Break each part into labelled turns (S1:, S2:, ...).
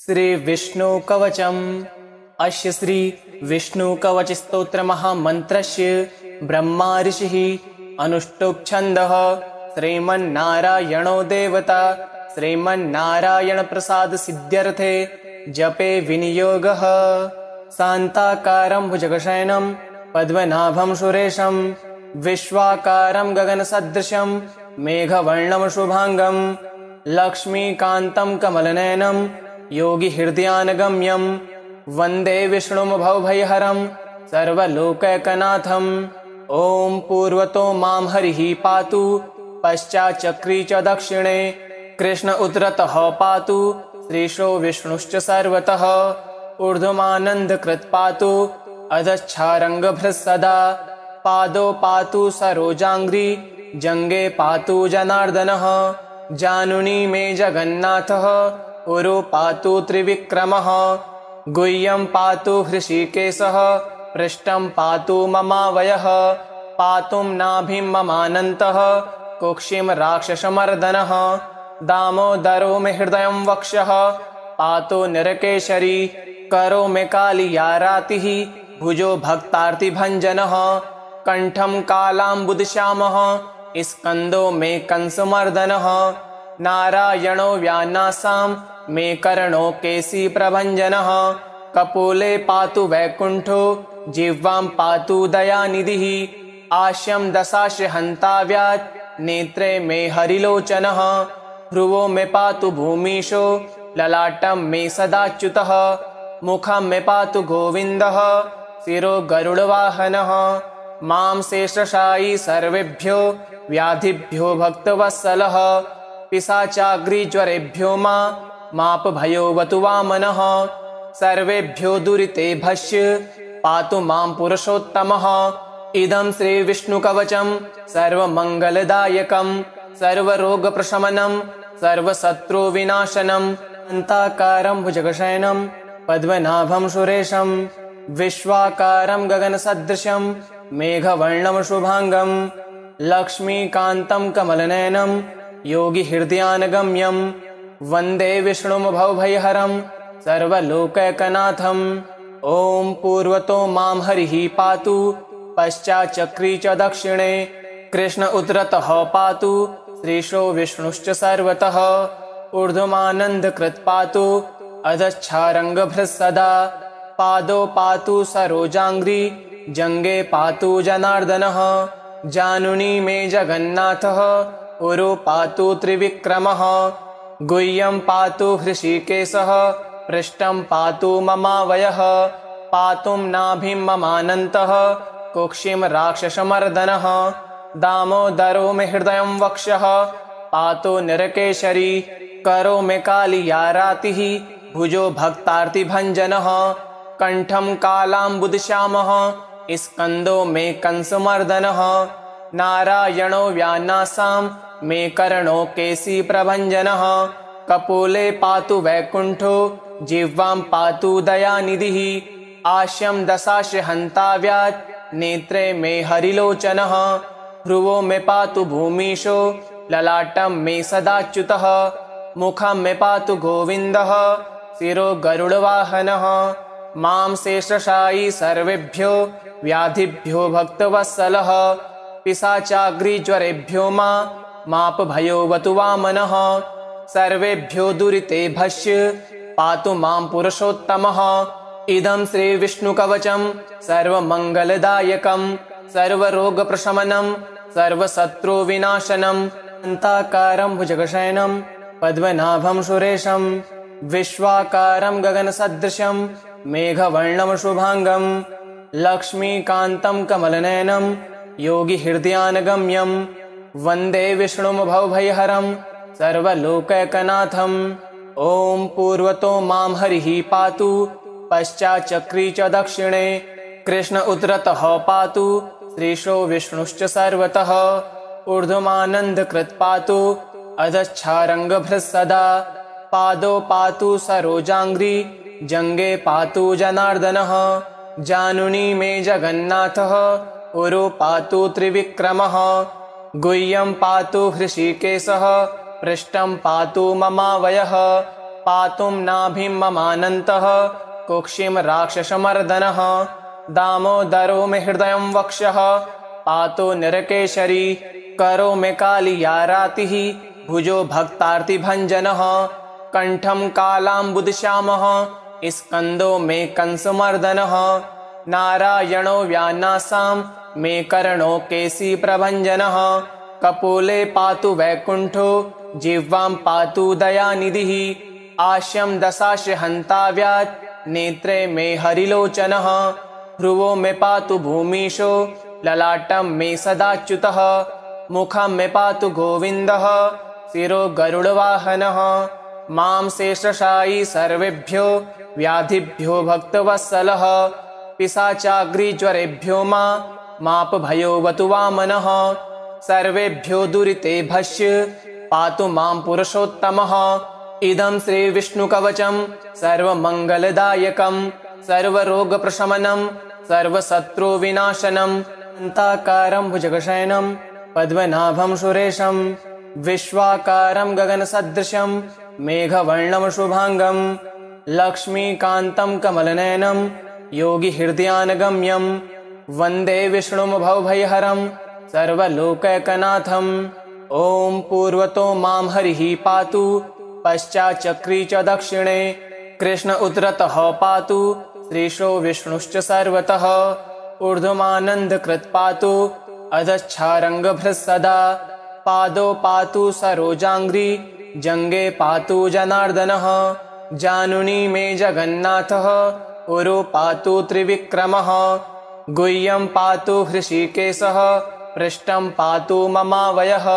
S1: श्री विष्णु कवचम्। अस्य श्री विष्णु कवच स्तोत्र महामन्त्रस्य ब्रह्मा ऋषिः अनुष्टुप् छन्दः श्रीमन्नारायणो देवता श्रीमन्नारायण प्रसाद सिद्ध्यर्थे जपे विनियोगः। शान्ताकारं भुजगशयनं पद्मनाभं सुरेशं विश्वाकारं गगनसदृशं मेघवर्णं शुभांगं लक्ष्मीकान्तं कमलनयनं योगिहृदयानगम्यं वन्दे विष्णुं भवभयहरं सर्वलोकैकनाथम्। ॐ पूर्वतो मां हरिः पातु पश्चाच्चक्री च दक्षिणे कृष्ण उत्तरतः पातु श्रीशो विष्णुश्च सर्वतः ऊर्ध्वमानन्दकृत् पातु अधश्चारङ्गभृत् सदा पादौ पातु सरोजाङ्घ्रि जङ्गे पातु जनार्दनः जानुनी मे जगन्नाथः उरु पातु त्रिविक्रमः गुह्यं पातु हृषीकेशः पृष्ठं पातु ममावयः पातुं नाभिं ममानन्तः कुक्षिं राक्षसमर्दनः दामोदरो मे हृदयं वक्षः पातु निरकेशरी करो मे कालियारातिः भुजो भक्तार्तिभञ्जनः कण्ठं कालाम्बुदश्यामः स्कन्दो मे कंसमर्दनः नारायणो व्यानासां मे कर्णो केशी प्रभञ्जनः कपोले पातु वैकुण्ठो जिह्वां पातु दयानिधिः आश्यं दशाश हन्ताव्यात् नेत्रे मे हरिलोचनः भ्रुवो मे पातु भूमीशो ललाटं मे सदाच्युतः मुखं मे पातु गोविन्दः शिरो गरुडवाहनः मां शेषशायी सर्वेभ्यो व्याधिभ्यो भक्तवत्सलः पिशाचाग्रिज्वरेभ्यो मापभयोऽवतु वामनः सर्वेभ्यो दुरितेभ्यश्च पातु मां पुरुषोत्तमः। इदं श्रीविष्णुकवचं सर्वमङ्गलदायकं सर्वरोगप्रशमनं सर्वशत्रुविनाशनं शान्ताकारं भुजगशयनं पद्मनाभं सुरेशं विश्वाकारं गगनसदृशं मेघवर्णं शुभांगं लक्ष्मीकान्तं कमलनयनं योगिहृदयानगम्यं वन्दे विष्णुं भवभयहरं सर्वलोकैकनाथम्। ॐ पूर्वतो मां हरिः पातु पश्चाच्चक्री च दक्षिणे कृष्ण उत्तरतः पातु श्रीशो विष्णुश्च सर्वतः ऊर्ध्वमानन्दकृत् पातु अधश्चारङ्गभृत् सदा पादौ पातु सरोजाङ्घ्रि जङ्गे पातु जनार्दनः जानुनी मे जगन्नाथः उरु पातु त्रिविक्रमः गुह्यं पातु हृषीकेशः पृष्ठं पातु ममावयः पातुं नाभिं ममानन्तः कुक्षिं राक्षसमर्दनः दामोदरो मे हृदयं वक्षः पातु निरकेशरी करो मे कालियारातिः भुजो भक्तार्तिभञ्जनः कण्ठं कालाम्बुदश्यामः स्कन्दो मे कंसमर्दनः नारायणो व्यानासां मे कर्णो केशी प्रभञ्जनः कपोले पातु वैकुण्ठो जिह्वां पातु दयानिधिः आश्यं दशाश हन्ताव्यात् नेत्रे मे हरिलोचनः भ्रुवो मे पातु भूमीशो ललाटं मे सदाच्युतः मुखं मे पातु गोविन्दः शिरो गरुडवाहनः मां शेषशायी सर्वेभ्यो व्याधिभ्यो भक्तवत्सलः पिशाचाग्रिज्वरेभ्यो मापभयोऽवतु वामनः सर्वेभ्यो दुरितेभ्यश्च पातु मां पुरुषोत्तमः। इदं श्रीविष्णुकवचं सर्वमङ्गलदायकं सर्वरोगप्रशमनं सर्वशत्रुविनाशनं शान्ताकारं भुजगशयनं पद्मनाभं सुरेशं विश्वाकारं गगनसदृशं मेघवर्णं शुभांगं लक्ष्मीकान्तं कमलनयनं योगिहृदयानगम्यं वन्दे विष्णुं भवभयहरं सर्वलोकैकनाथम्। ॐ पूर्वतो मां हरिः पातु पश्चाच्चक्री च दक्षिणे कृष्ण उत्तरतः पातु श्रीशो विष्णुश्च सर्वतः ऊर्ध्वमानन्दकृत् पातु अधश्चारङ्गभृत् सदा पादौ पातु सरोजाङ्घ्रि जङ्गे पातु जनार्दनः जानुनी मे जगन्नाथः उरु पातु त्रिविक्रमः गुह्यं पातु हृषीकेशः पृष्ठं पातु ममावयः पातुं नाभिं ममानन्तः कुक्षिं राक्षसमर्दनः दामोदरो मे हृदयं वक्षः पातो नरकेशरी करो मे कालियारातिः भुजो भक्तार्तिभञ्जनः कण्ठं कालाम्बुदश्यामः स्कन्दो मे कंसमर्दनः नारायणो व्यानासां मे कर्णो केशीप्रभञ्जनः कपोले पातु वैकुण्ठो जिह्वां पातु दयानिधिः आश्यं दशाश हन्ताव्यात् नेत्रे मे हरिलोचनः भ्रुवो मे पातु भूमीशो ललाटं मे सदाच्युतः मुखं मे पातु गोविन्दः शिरो गरुडवाहनः मां शेषशायी सर्वेभ्यो व्याधिभ्यो भक्तवत्सलः पिशाचाग्निज्वरेभ्यो मापभयोऽवतु वामनः सर्वेभ्यो दुरिते भस्य पातु मां पुरुषोत्तमः इदं श्रीविष्णुकवचं सर्वमङ्गलदायकं सर्वरोगप्रशमनं सर्वशत्रुविनाशनं शान्ताकारं भुजगशयनं पद्मनाभं सुरेशं विश्वाकारं गगनसदृशं मेघवर्णं शुभांगं लक्ष्मीकान्तं कमलनयनं योगिहृदयानगम्यं वन्दे विष्णुं भवभयहरं सर्वलोकैकनाथम् ॐ पूर्वतो मां हरिः पातु पश्चाच्चक्री च दक्षिणे कृष्ण उतरतः पातु श्रीशो विष्णुश्च सर्वतः ऊर्ध्वमानन्दकृत् पातु अधश्चारङ्गभृत्सदा पादौ पातु सरोजाङ्घ्रि जङ्गे पातु जनार्दनः जानुनी मे जगन्नाथः उरो पातु त्रिविक्रमः गुह्यं पातु हृषीकेशः पृष्ठं पातु ममावयः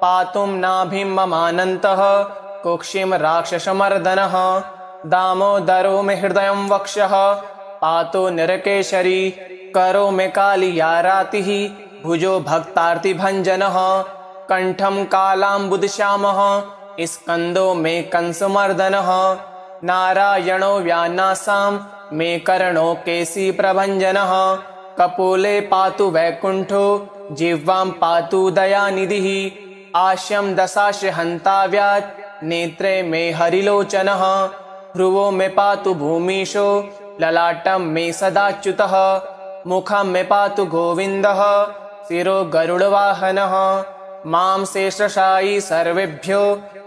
S1: पातुं नाभिं ममानन्तः कुक्षिं राक्षसमर्दनः दामोदरो मे हृदयं वक्षः पातो नरकेशरी करो मे कालियारातिः भुजो भक्तार्तिभञ्जनः कण्ठं कालाम्बुदश्यामः स्कन्दो मे कंसमर्दनः नारायणो व्यानासां मे कर्णो केशीप्रभञ्जनः कपोले पातु वैकुण्ठो जिह्वां पातु दयानिधिः आश्यं दशाश हन्ताव्यात् नेत्रे मे हरिलोचनः भ्रुवो मे पातु भूमीशो ललाटं मे सदाच्युतः मुखं मे पातु गोविन्दः शिरो गरुडवाहनः मां शेषशायी सर्वेभ्यो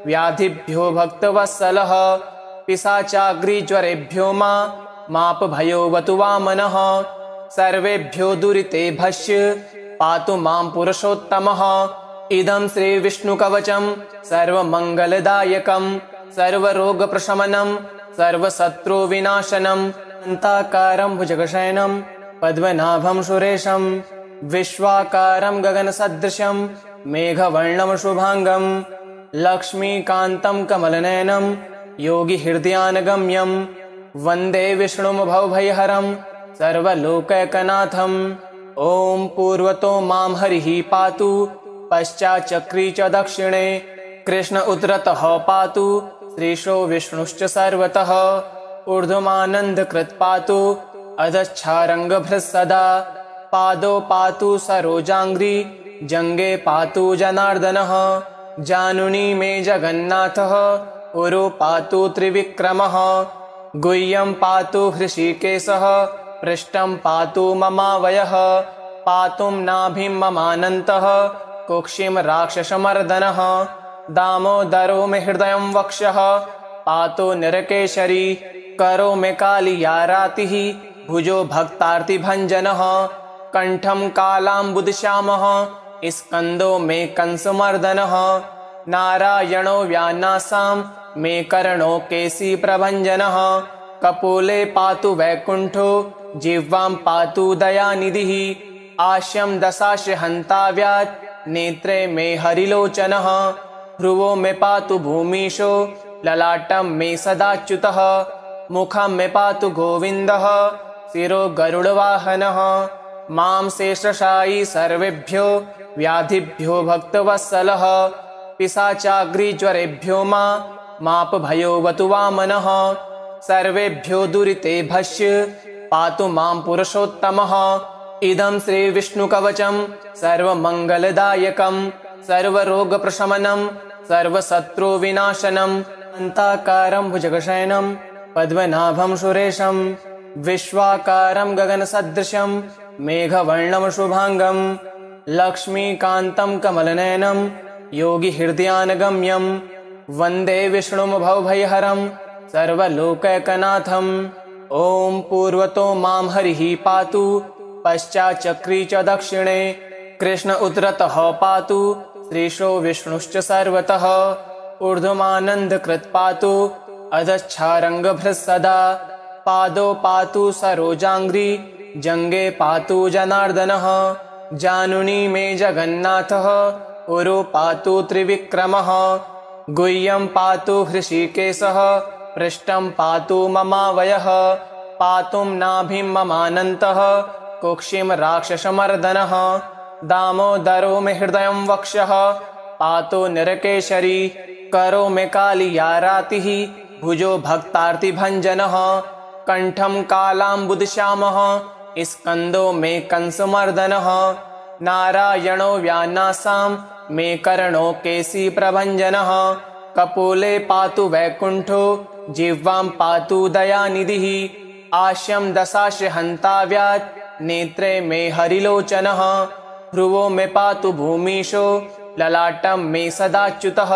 S1: व्याधिभ्यो भक्तवत्सलः पिशाचाग्निज्वरेभ्यो मापभयोऽवतु वामनः सर्वेभ्यो दुरिते भस्य पातु मां पुरुषोत्तमः इदं श्रीविष्णुकवचं सर्वमङ्गलदायकं सर्वरोगप्रशमनं सर्वशत्रुविनाशनं शान्ताकारं भुजगशयनं पद्मनाभं सुरेशं विश्वाकारं गगनसदृशं मेघवर्णं शुभांगं लक्ष्मीकान्तं कमलनयनं योगिहृदयानगम्यं वन्दे विष्णुं भवभयहरं सर्वलोकैकनाथम् ॐ पूर्वतो मां हरिः पातु पश्चाच्चक्री च दक्षिणे कृष्ण उतरतः पातु श्रीशो विष्णुश्च सर्वतः ऊर्ध्वमानन्दकृत् पातु अधश्चारङ्गभृत्सदा पादौ पातु सरोजाङ्घ्रि जङ्गे पातु जनार्दनः जानुनी मे जगन्नाथः उरो पातु त्रिविक्रमः गुह्यं पातु हृषीकेशः पृष्ठं पातु ममावयः पातुं नाभिं ममानन्तः कुक्षिं राक्षसमर्दनः दामोदरो मे हृदयं वक्षः पातो नरकेशरी करो मे कालियारातिः भुजो भक्तार्तिभञ्जनः कण्ठं कालाम्बुदश्यामः स्कन्दो मे कंसमर्दनः नारायणो व्यानासां मे कर्णो केशीप्रभञ्जनः कपोले पातु वैकुण्ठो जिह्वां पातु दयानिधिः आश्यं दशाश हन्ताव्यात् नेत्रे मे हरिलोचनः भ्रुवो मे पातु भूमीशो ललाटं मे सदाच्युतः मुखं मे पातु गोविन्दः शिरो गरुडवाहनः मां शेषशायी सर्वेभ्यो व्याधिभ्यो भक्तवत्सलः पिशाचाग्निज्वरेभ्यो मापभयोऽवतु वामनः सर्वेभ्यो दुरिते भस्य पातु मां पुरुषोत्तमः इदं श्रीविष्णुकवचं सर्वमङ्गलदायकं सर्वरोगप्रशमनं सर्वशत्रुविनाशनं अन्ताकारं भुजगशयनं पद्मनाभं सुरेशं विश्वाकारं गगनसदृशं मेघवर्णं शुभांगं लक्ष्मीकान्तं कमलनयनं योगिहृदयानगम्यं वन्दे विष्णुं भवभयहरं सर्वलोकैकनाथम्। ॐ पूर्वतो मां हरिः पातु पश्चाच्चक्री च दक्षिणे कृष्ण उतरतः पातु श्रीशो विष्णुश्च सर्वतः ऊर्ध्वमानन्दकृत् पातु अधश्चारङ्गभृत् सदा पादौ पातु सरोजाङ्घ्रि जङ्गे पातु जनार्दनः जानुनी मे जगन्नाथः उरु पातु त्रिविक्रमः गुह्यं पातु हृषीकेशः पृष्ठं पातु ममावयः पातुं नाभिं ममानन्तः कुक्षिं राक्षसमर्दनः दामोदरो मे हृदयं वक्षः पातु निरकेशरी करो मे कालियारातिः भुजो भक्तार्तिभञ्जनः कण्ठं कालाम्बुदश्यामः स्कन्दो मे कंसमर्दनः नारायणो व्यानासां मे कर्णो केशीप्रभञ्जनः कपोले पातु वैकुण्ठो जिह्वां पातु दयानिधिः आश्यं दशास्य हन्ताव्यात् नेत्रे मे हरिलोचनः भ्रुवो मे पातु भूमीशो ललाटं मे सदाच्युतः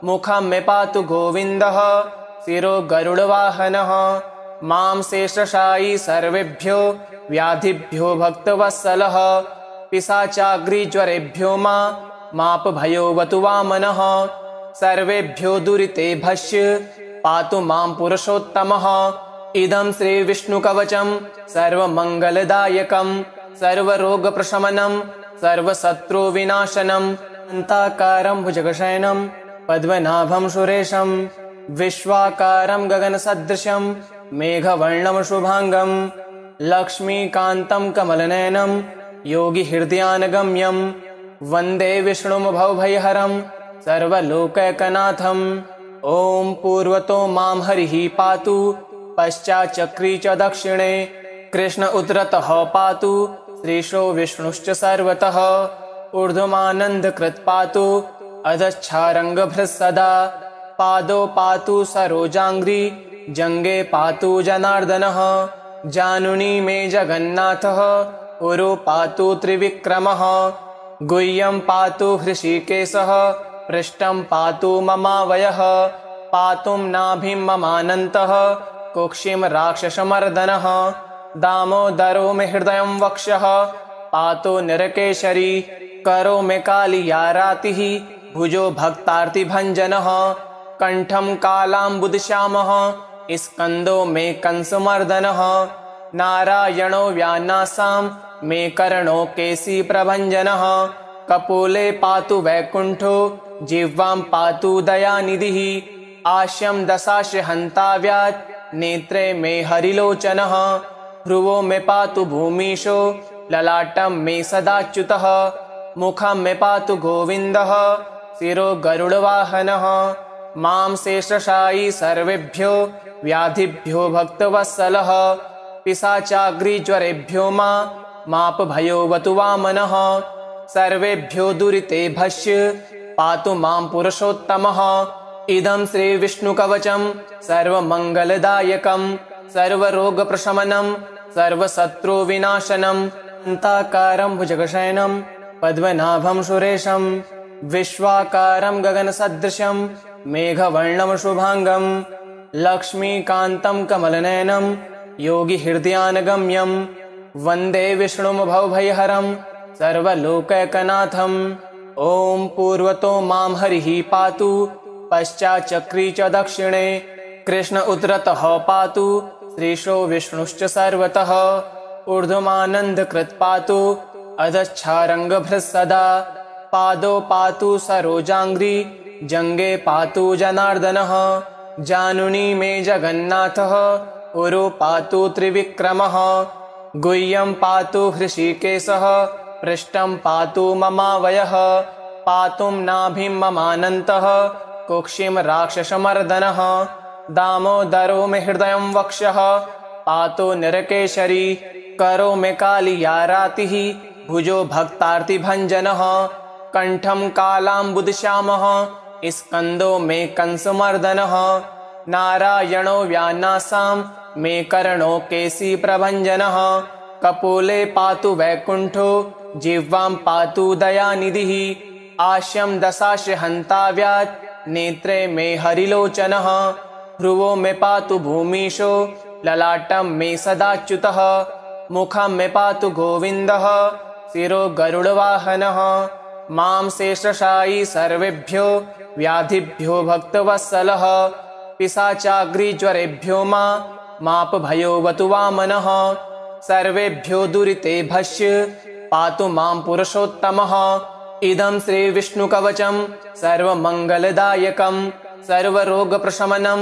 S1: मुखं मे पातु गोविन्दः शिरो गरुडवाहनः मां शेषशायी सर्वेभ्यो व्याधिभ्यो भक्तवत्सलः पिशाचाग्निज्वरेभ्यो मापभयोऽवतु वामनः सर्वेभ्यो दुरितेभ्यश्च पातु मां पुरुषोत्तमः इदं श्रीविष्णुकवचं सर्वमङ्गलदायकं सर्वरोगप्रशमनं सर्वशत्रुविनाशनम् अन्ताकारं भुजगशयनं पद्मनाभं सुरेशं विश्वाकारं गगनसदृशं मेघवर्णं शुभांगं लक्ष्मीकान्तं कमलनयनं योगिहृदयानगम्यं वन्दे विष्णुं भवभयहरं सर्वलोकैकनाथम्। ॐ पूर्वतो मां हरिः पातु पश्चाच्चक्री च दक्षिणे कृष्ण उतरतः पातु श्रीशो विष्णुश्च सर्वतः ऊर्ध्वमानन्दकृत् पातु अधश्चारङ्गभृत् सदा पादौ पातु सरोजाङ्घ्रि जङ्गे पातु जनार्दनः जानुनी मे जगन्नाथः उरु पातु त्रिविक्रमः गुह्यं पातु हृषीकेशः पृष्ठं पातु ममावयः पातुं नाभिं ममानन्तः कुक्षिं राक्षसमर्दनः दामोदरो मे हृदयं वक्षः पातु निरकेशरी करो मे कालियारातिः भुजो भक्तार्तिभञ्जनः कण्ठं कालाम्बुदश्यामः स्कन्दो मे कंसमर्दनः नारायणो व्यानासां मे कर्णो केशीप्रभञ्जनः कपोले पातु वैकुण्ठो जिह्वां पातु दयानिधिः आश्यं दशास्य हन्ताव्यात् नेत्रे मे हरिलोचनः भ्रुवो मे पातु भूमीशो ललाटं मे सदाच्युतः मुखं मे पातु गोविन्दः शिरो गरुडवाहनः मां शेषशायी सर्वेभ्यो व्याधिभ्यो भक्तवत्सलः पिशाचाग्निज्वरेभ्यो मापभयोऽवतु वामनः सर्वेभ्यो दुरितेभ्यश्च पातु मां पुरुषोत्तमः इदं श्रीविष्णुकवचं सर्वमङ्गलदायकं सर्वरोगप्रशमनं सर्वशत्रुविनाशनम् अन्ताकारं भुजगशयनं पद्मनाभं सुरेशं विश्वाकारं गगनसदृशं मेघवर्णं शुभांगं लक्ष्मीकान्तं कमलनयनं योगिहृदयानगम्यं वन्दे विष्णुं भवभयहरं सर्वलोकैकनाथम्। ॐ पूर्वतो मां हरिः पातु पश्चाच्चक्री च दक्षिणे कृष्ण उतरतः पातु श्रीशो विष्णुश्च सर्वतः ऊर्ध्वमानन्दकृत् पातु अधश्चारङ्गभृत् सदा पादौ पातु सरोजाङ्घ्रि जङ्गे पातु जनार्दनः जानुनी मे जगन्नाथः उरु पातु त्रिविक्रमः गुह्यं पातु हृषीकेशः पृष्ठं पातु ममावयः पातुं नाभिं ममानन्तः कुक्षिं राक्षसमर्दनः दामोदरो मे हृदयं वक्षः पातु निरकेशरी करो मे कालियारातिः भुजो भक्तार्तिभञ्जनः कण्ठं कालाम्बुदश्यामः स्कंदो मे कंसमर्दनः नारायणो व्यानासां मे कर्णो केसी प्रभञ्जनः कपोले पातु वैकुंठो जिह्वां पातु दयानिधिः आश्यं दशाश हन्ताव्यात् नेत्रे मे हरिलोचनः भ्रुवो मे पातु भूमीशो ललाटं मे सदाच्युतः मुखं मे पातु गोविन्दः शिरो गरुडवाहनः मां शेषशायी सर्वेभ्यो व्याधिभ्यो भक्तवत्सलः पिशाचाग्रिज्वरेभ्यो मापभयोऽवतु वामनः सर्वेभ्यो दुरितेभ्यश्च पातु मां पुरुषोत्तमः इदं श्रीविष्णुकवचं सर्वमङ्गलदायकं सर्वरोगप्रशमनं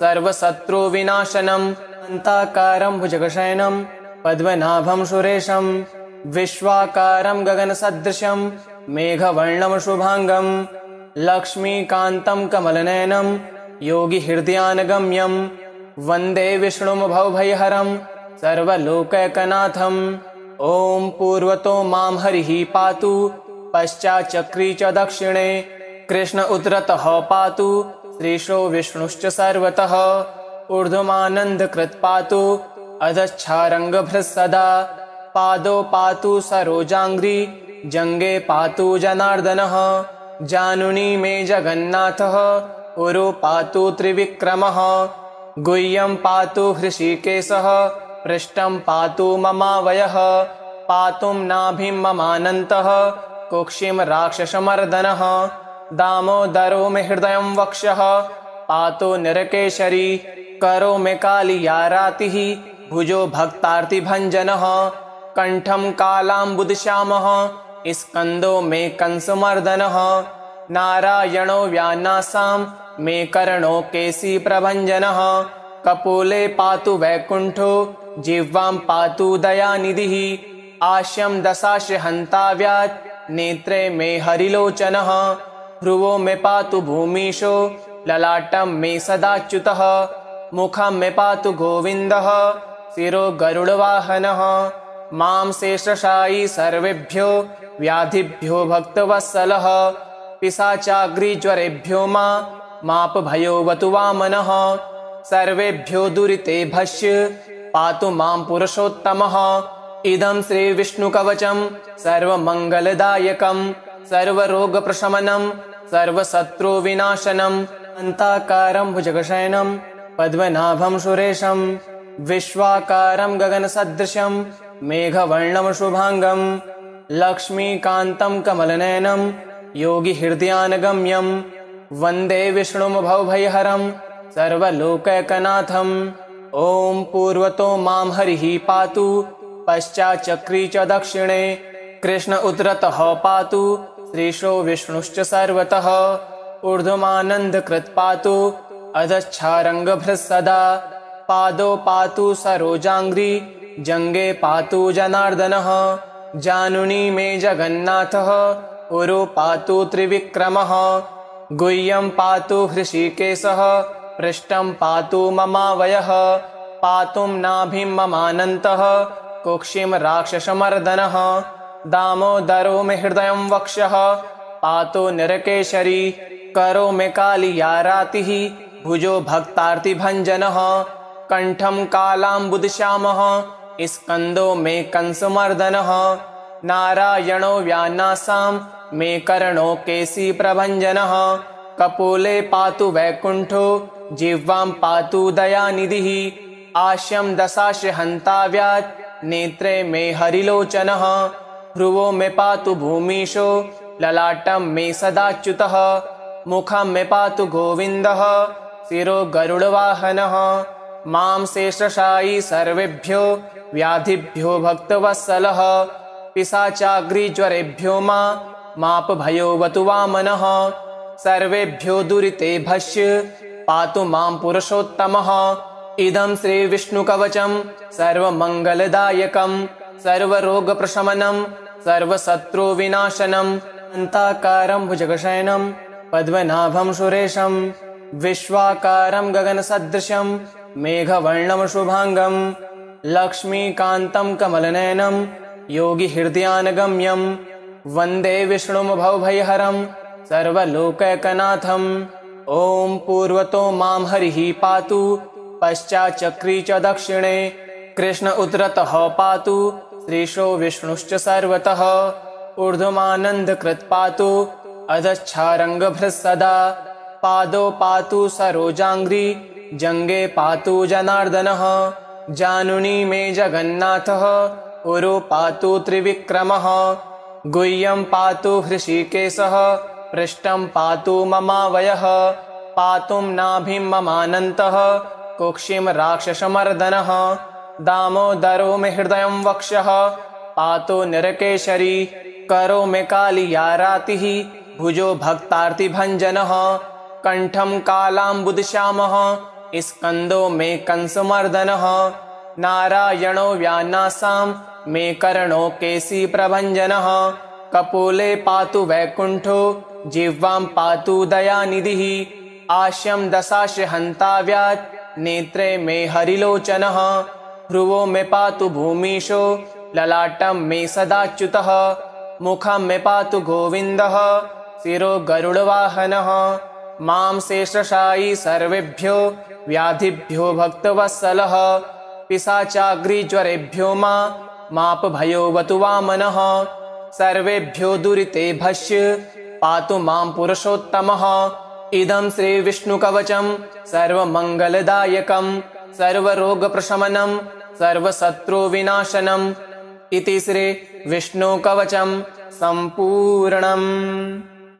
S1: सर्वशत्रुविनाशनम् अन्ताकारं भुजगशयनं पद्मनाभं सुरेशं विश्वाकारं गगनसदृशं मेघवर्णं शुभांगं लक्ष्मीकान्तं कमलनयनं योगिहृदयानगम्यं वन्दे विष्णुं भवभयहरं सर्वलोकैकनाथम् ॐ पूर्वतो मां हरिः पातु पश्चाच्चक्री च दक्षिणे कृष्ण उतरतः पातु श्रीशो विष्णुश्च सर्वतः ऊर्ध्वमानन्दकृत् पातु अधश्चारङ्गभृत् सदा पादौ पातु सरोजाङ्घ्रि जङ्गे पातु जनार्दनः जानुनी मे जगन्नाथः उरो पातु त्रिविक्रमः गुह्यं पातु हृषीकेशः पृष्ठं पातु ममावयः पातुं नाभिं ममानन्तः कुक्षिं राक्षसमर्दनः दामोदरो मे हृदयं वक्षः पातु नरकेशरी करो मे कालियारातिः भुजो भक्तार्तिभञ्जनः कण्ठं कालाम्बुदश्यामः स्कन्दो मे कंसमर्दनः नारायणो व्यानासां मे कर्णो केसी प्रभञ्जनः कपोले पातु वैकुंठो जिह्वां पातु दयानिधिः आश्यं दशाश हन्ताव्यात् नेत्रे मे हरिलोचनः भ्रुवो मे पातु भूमीशो ललाटं मे सदाच्युतः मुखं मे पातु गोविन्दः शिरो गरुडवाहनः मां शेषशायी सर्वेभ्यो व्याधिभ्यो भक्तवत्सलः पिशाचाग्रिज्वरेभ्यो मापभयोऽवतु वामनः सर्वेभ्यो दुरितेभ्यश्च पातु मां पुरुषोत्तमः इदं श्रीविष्णुकवचं सर्वमङ्गलदायकं सर्वरोगप्रशमनं सर्वशत्रुविनाशनम् अन्ताकारं भुजगशयनं पद्मनाभं सुरेशं विश्वाकारं गगनसदृशं मेघवर्णं शुभांगं लक्ष्मीकान्तं कमलनयनं योगिहृदयानगम्यं वन्दे विष्णुं भवभयहरं सर्वलोकैकनाथम् ॐ पूर्वतो मां हरिः पातु पश्चाच्चक्री च दक्षिणे कृष्ण उतरतः पातु श्रीशो विष्णुश्च सर्वतः ऊर्ध्वमानन्दकृत् पातु अधश्चारङ्गभृत् सदा पादौ पातु सरोजाङ्घ्रि जङ्गे पातु जनार्दनः जानुनी मे जगन्नाथः उरो पातु त्रिविक्रमः गुह्यं पातु हृषीकेशः पृष्ठं पातु ममावयः पातुं नाभिं ममानन्तः कुक्षिं राक्षसमर्दनः दामोदरो मे हृदयं वक्षः पातु नरकेशरी करो मे कालियारातिः भुजो भक्तार्तिभञ्जनः कण्ठं कालाम्बुदश्यामः स्कन्दो मे कंसमर्दनः नारायणो व्यानासां मे कर्णो केसी प्रभञ्जनः कपोले पातु वैकुंठो जिह्वां पातु दयानिधिः आश्यं दशाश हन्ताव्यात् नेत्रे मे हरिलोचनः भ्रुवो मे पातु भूमीशो ललाटं मे सदाच्युतः मुखं मे पातु गोविन्दः शिरो गरुडवाहनः मां शेषशायी सर्वेभ्यो व्याधिभ्यो भक्तवत्सलः पिशाचाग्रिज्वरेभ्यो मापभयोऽवतु वामनः सर्वेभ्यो दुरितेभ्यश्च पातु मां पुरुषोत्तमः इदं श्रीविष्णुकवचं सर्वमङ्गलदायकं सर्वरोगप्रशमनं सर्वशत्रुविनाशनम् अन्ताकारं भुजगशयनं पद्मनाभं सुरेशं विश्वाकारं गगनसदृशं मेघवर्णं शुभांगं लक्ष्मीकान्तं कमलनयनं योगिहृदयानगम्यं वन्दे विष्णुं भवभयहरं सर्वलोकैकनाथम्। ॐ पूर्वतो मां हरिः पातु पश्चाच्चक्री च दक्षिणे कृष्ण उतरतः पातु श्रीशो विष्णुश्च सर्वतः ऊर्ध्वमानन्दकृत् पातु अधश्चारङ्गभृत् सदा पादौ पातु सरोजाङ्घ्रि जङ्गे पातु जनार्दनः जानुनी मे जगन्नाथः उरो पातु त्रिविक्रमः गुह्यं पातु हृषीकेशः पृष्ठं पातु ममावयः पातुं नाभिं ममानन्तः कुक्षिं राक्षसमर्दनः दामोदरो मे हृदयं वक्षः पातु निरकेशरी करो मे कालियारातिः भुजो भक्तार्तिभञ्जनः कण्ठं कालाम्बुदश्यामः स्कन्दो मे कंसमर्दनः नारायणो व्यानासां मे कर्णो केशीप्रभञ्जनः कपोले पातु वैकुण्ठो जिह्वां पातु दयानिधिः आस्यं दशाश हन्ताव्यात् नेत्रे मे हरिलोचनः भ्रुवो मे पातु भूमीशो ललाटं मे सदाच्युतः मुखं मे पातु गोविन्दः शिरो गरुडवाहनः मां शेषशायी सर्वेभ्यो व्याधिभ्यो भक्तवत्सलः पिशाचाग्निज्वरेभ्यो मापभयोऽवतु वामनः सर्वेभ्यो दुरितेभ्यश्च पातु मां पुरुषोत्तमः इदं श्रीविष्णुकवचं सर्वमङ्गलदायकं सर्वरोगप्रशमनं सर्वशत्रुविनाशनम् इति श्रीविष्णुकवचं सम्पूर्णम्।